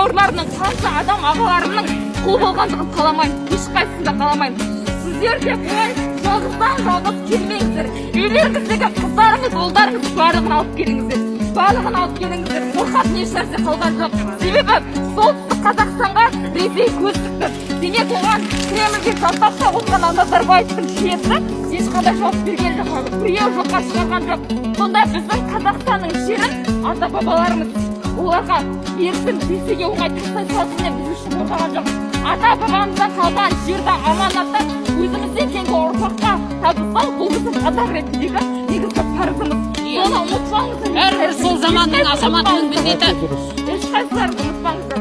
бауырларының, қанша адам ағаларының құл болғандығын қаламаймын, ешқайсысын да қаламаймын. Сіздер де бұлай жалғыз келмеңіздер. Үйлеріңіздегі қыздарыңыз, ұлдарыңыз барлығын алып келіңіздер. Барлығын алып келіңіздер. Қорқатын ешнәрсе қалған жоқ. Себебі солтүстік Қазақстанға Ресей көз тікті. Демек оған Кремльге жастақша отырған Назарбаевтың жүйесі ешқандай жауап берген жоқ. Біреу жоққа шығарған жоқ. Сонда біздің Қазақстанның жерін ата-бабаларымыз оларға берсін, Ресейге оңай тастай салсын деп біз үшін қорғаған жоқ. Ата-бабамыздан қалған жерді аманатты өзімізден кейінгі ұрпаққа табыстау бұл біздің қазақ ретіндегі негізгі парызымыз. Соны ұмытпаңыздар. Әрбір сол заманның азаматының міндеті. Ешқайсыларыңыз ұмытпаңыздар.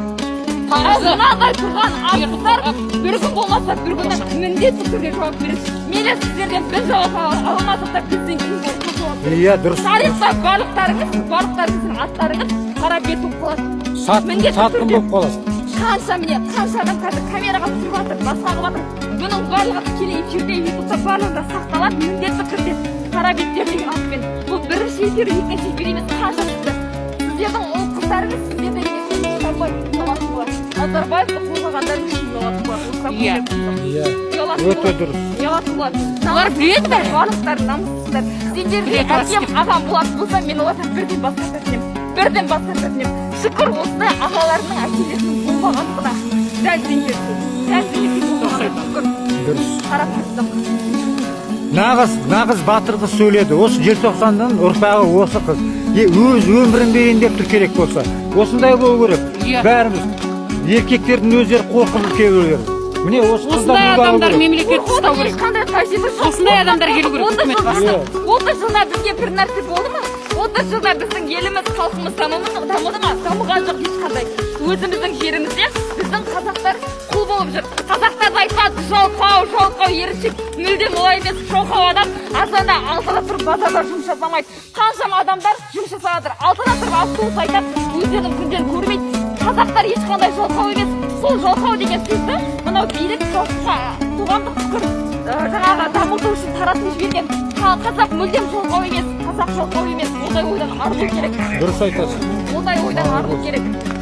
Мынадай тұрған азаматтар бір күн болмаса бір күні міндетті түрде жауап береді. Мейлі сіздерден біз жауап алмасақ та бізден кейін жауап береді. Иә, дұрыс. Тарихта барлықтарыңыздың аттарыңыз қара бет болып қалады. Сатқын болып қалады. Қанша адам қазір камераға түсіріп жатыр, басқа қылып жатыр. Бұның барлығы тікелей эфирде, ютубта барлығында сақталады. Міндетті түрде қара беттер деген атпен. Бұл бірінші эфир, екінші эфир емес, қанша сізді. Сіздердің ол қыздарыңыз сіздерді Назарбаевты қорғағандар үшін ұялатын болады. Иә, өте дұрыс. Ұялатын болады. Олар біледі бе? Барлықтары намыссыздар. Сендерге әкем ағам болатын болса, мен олардан бірден бас тартатын едім. Шүкір осындай ағаларының әкелерінің болмағандығына. Дәл сендерге дұрыс. қарап тұрдым. Нағыз батыр қыз сөйледі. Осы желтоқсанның ұрпағы осы қыз. Өз өмірін бейіндеп тұр керек болса. Осындай болу керек. Бәріміз. Еркектердің өздері қорқынып келу керек. Міне осындай адамдар мемлекет ұстау керек. Осындай адамдар келу керек үкімет басына. 30 жылда бізге бір нәрсе болды ма? 30 жылда біздің еліміз, халқымыз дамыды ма? Дамыған жоқ ешқандай. Өзіміздің жерімізде біздің қазақтар құл болып жүр. Қазақтар айтады, жалқау еріншек, мүлдем олай емес, жалқау адам азанда алтыда тұрып базарда жұмыс жасамайды. Қаншама адамдар жұмыс жасап жатыр. Алтыда тұрып автобус айтады, өздерінің күндерін көрмейді. Қазақтар ешқандай жалқау емес. Сол жалқау деген сөзді мынау билік халыққа қоғамдық пікір жаңағы дамыту үшін таратып жіберген. Қазақ мүлдем жалқау емес, қазақ жалқау емес. Ондай ойдан арылу керек. Дұрыс айтасың. Ондай ойдан арылу керек.